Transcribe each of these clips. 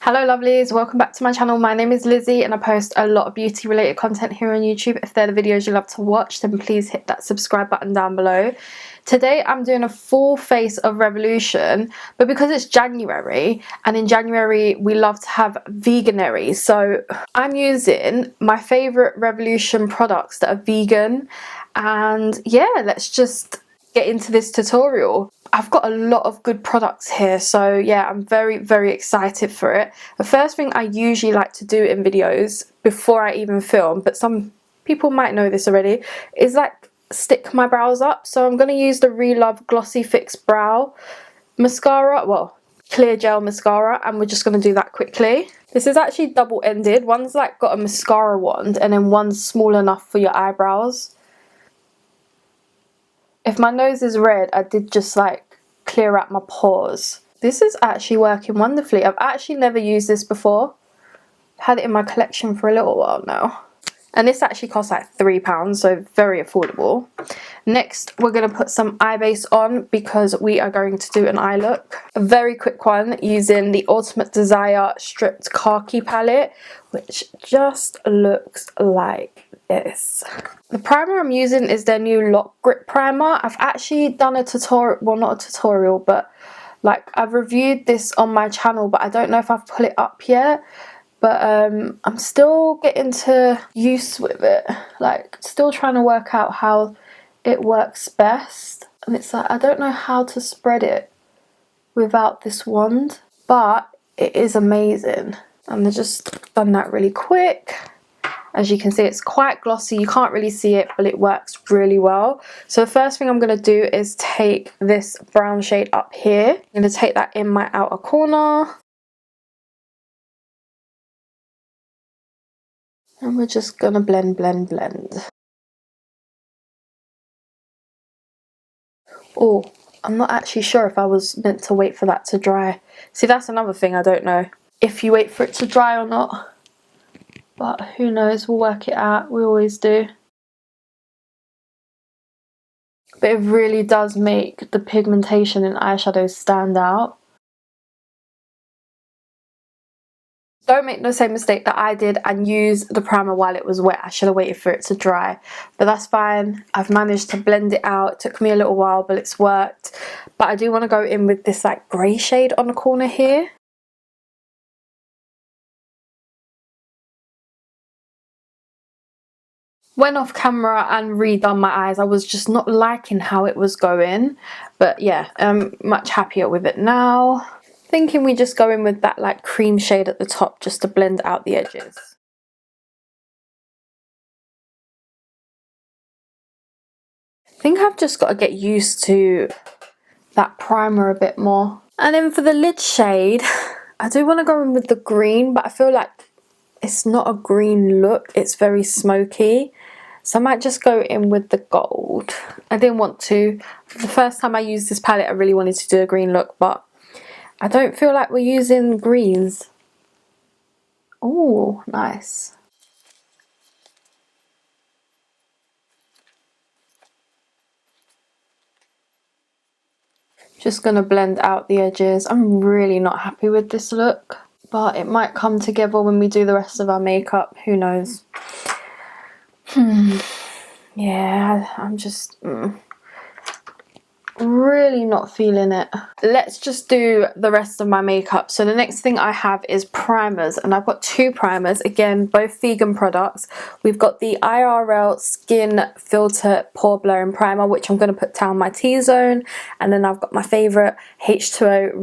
Hello lovelies, welcome back to my channel. My name is Lizzie and I post a lot of beauty related content here on YouTube. If they're the videos you love to watch, then please hit that subscribe button down below. Today I'm doing a full face of Revolution, but because it's January, and in January we love to have veganary, so I'm using my favourite Revolution products that are vegan. And yeah, let's just get into this tutorial. I've got a lot of good products here, so yeah, I'm very excited for it. The first thing I usually like to do in videos before I even film, but some people might know this already, is like stick my brows up. So I'm going to use the Relove Glossy Fix Brow Mascara, well, clear gel mascara, and we're just going to do that quickly. This is actually double-ended. One's like got a mascara wand and then one's small enough for your eyebrows. If my nose is red, I did just like clear out my pores. This is actually working wonderfully. I've actually never used this before. I've had it in my collection for a little while now. And this actually costs like £3, so very affordable. Next, we're going to put some eye base on because we are going to do an eye look. A very quick one using the Ultimate Desire Stripped Khaki palette, which just looks like this. The primer I'm using is their new Lock Grip primer. I've actually done a tutorial, well, not a tutorial, but like I've reviewed this on my channel, but I don't know if I've put it up yet. But I'm still getting to use with it, like still trying to work out how it works best. And it's like I don't know how to spread it without this wand, but it is amazing. And I've just done that really quick. As you can see, it's quite glossy. You can't really see it, but it works really well. So the first thing I'm going to do is take this brown shade up here. I'm going to take that in my outer corner. And we're just going to blend. Oh, I'm not actually sure if I was meant to wait for that to dry. See, that's another thing I don't know. If you wait for it to dry or not. But who knows, we'll work it out. We always do. But it really does make the pigmentation in eyeshadows stand out. Don't make the same mistake that I did and use the primer while it was wet. I should have waited for it to dry, but that's fine. I've managed to blend it out. It took me a little while, but it's worked. But I do want to go in with this like grey shade on the corner here. Went off camera and redone my eyes. I was just not liking how it was going, but yeah, I'm much happier with it now. Thinking we just go in with that like cream shade at the top just to blend out the edges. I think I've just got to get used to that primer a bit more. And then for the lid shade, I do want to go in with the green, but I feel like it's not a green look. It's very smoky. So I might just go in with the gold. I didn't want to. The first time I used this palette, I really wanted to do a green look, but I don't feel like we're using greens. Oh, nice. Just gonna blend out the edges. I'm really not happy with this look, but it might come together when we do the rest of our makeup. Who knows? Yeah, I'm just really not feeling it. Let's just do the rest of my makeup. So the next thing I have is primers, and I've got two primers, again both vegan products. We've got the IRL Skin Filter Pore Blurring Primer, which I'm going to put down my T-zone, and then I've got my favourite H2O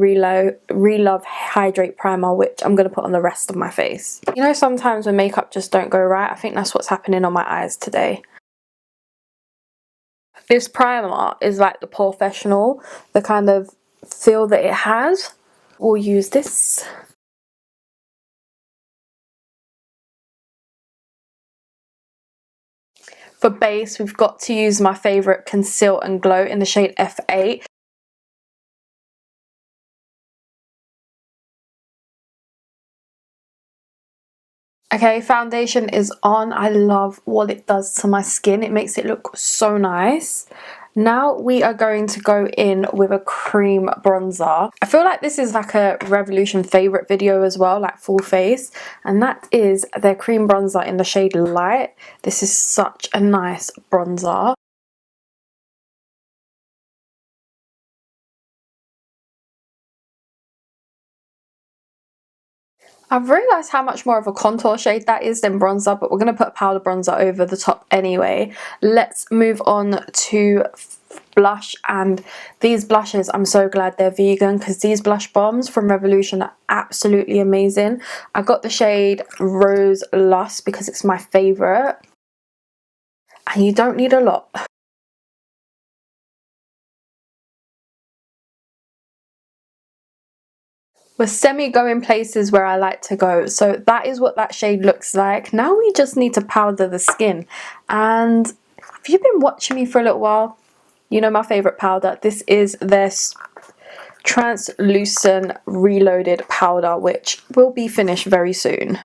Relove Hydrate Primer, which I'm going to put on the rest of my face. You know, sometimes when makeup just don't go right, I think that's what's happening on my eyes today. This primer is like the professional, the kind of feel that it has. We'll use this. For base, we've got to use my favourite Conceal and Glow in the shade F8. Okay, foundation is on. I love what it does to my skin. It makes it look so nice. Now we are going to go in with a cream bronzer. I feel like this is like a Revolution favourite video as well, like full face. And that is their cream bronzer in the shade Light. This is such a nice bronzer. I've realised how much more of a contour shade that is than bronzer, but we're going to put powder bronzer over the top anyway. Let's move on to blush, and these blushes, I'm so glad they're vegan because these blush bombs from Revolution are absolutely amazing. I got the shade Rose Lust because it's my favourite, and you don't need a lot. We're semi going places where I like to go, so that is what that shade looks like. Now we just need to powder the skin, and if you've been watching me for a little while, you know my favourite powder. This is this translucent reloaded powder, which will be finished very soon.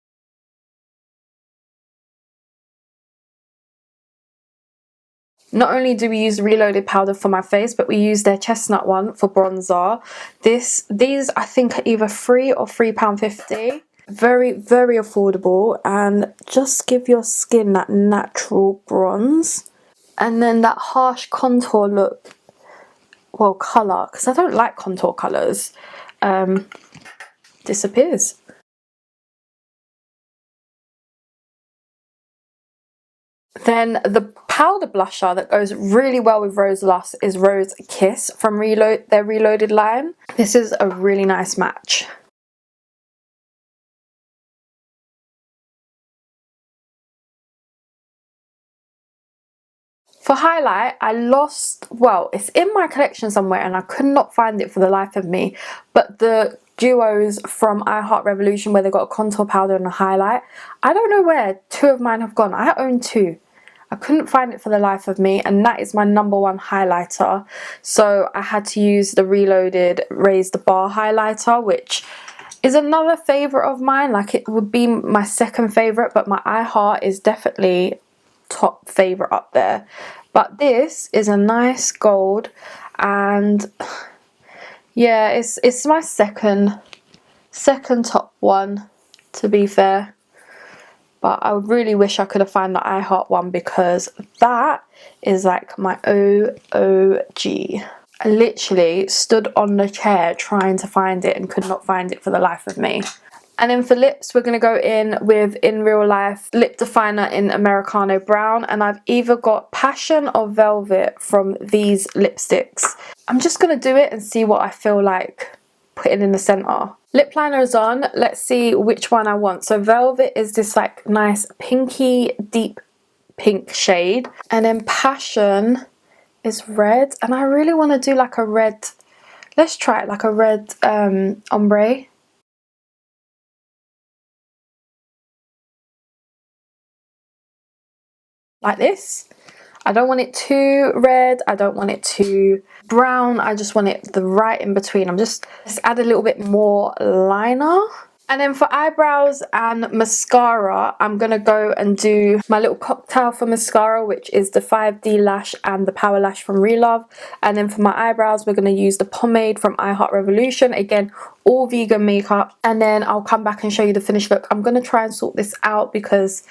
Not only do we use reloaded powder for my face, but we use their chestnut one for bronzer. These I think are either £3 or £3.50. Very, very affordable, and just give your skin that natural bronze. And then that harsh contour look, well, colour, because I don't like contour colours, disappears. Then the powder blusher that goes really well with Rose Lust is Rose Kiss from their Reloaded line. This is a really nice match. For highlight, I lost, well, it's in my collection somewhere and I could not find it for the life of me, but the duos from I Heart Revolution where they got a contour powder and a highlight, I don't know where 2 of mine have gone. I own 2. I couldn't find it for the life of me, and that is my #1 highlighter. So I had to use the Reloaded Raise the Bar highlighter, which is another favourite of mine. Like, it would be my second favourite, but my I Heart is definitely top favourite up there. But this is a nice gold, and yeah, it's my second top one, to be fair. But I really wish I could have found the I Heart one because that is like my OOG. I literally stood on the chair trying to find it and could not find it for the life of me. And then for lips, we're going to go in with In Real Life Lip Definer in Americano Brown. And I've either got Passion or Velvet from these lipsticks. I'm just going to do it and see what I feel like putting in the centre. Lip liner is on. Let's see which one I want. So Velvet is this like nice pinky deep pink shade. And then Passion is red. And I really want to do like a red, let's try it, like a red ombre. Like this. I don't want it too red, I don't want it too brown, I just want it the right in between. Let's add a little bit more liner. And then for eyebrows and mascara, I'm going to go and do my little cocktail for mascara, which is the 5D Lash and the Power Lash from Relove. And then for my eyebrows, we're going to use the pomade from I Heart Revolution. Again, all vegan makeup. And then I'll come back and show you the finished look. I'm going to try and sort this out because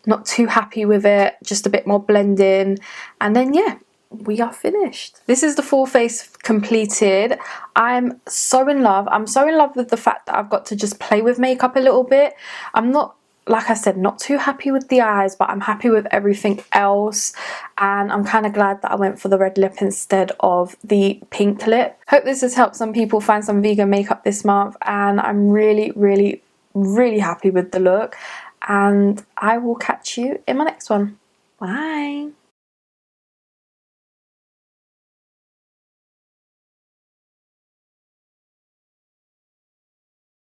not too happy with it, just a bit more blending, and then yeah, we are finished. This is the full face completed. I'm so in love. I'm so in love with the fact that I've got to just play with makeup a little bit. I'm not, like I said, not too happy with the eyes, but I'm happy with everything else, and I'm kind of glad that I went for the red lip instead of the pink lip. Hope this has helped some people find some vegan makeup this month, and I'm really, really, really happy with the look. And I will catch you in my next one. Bye.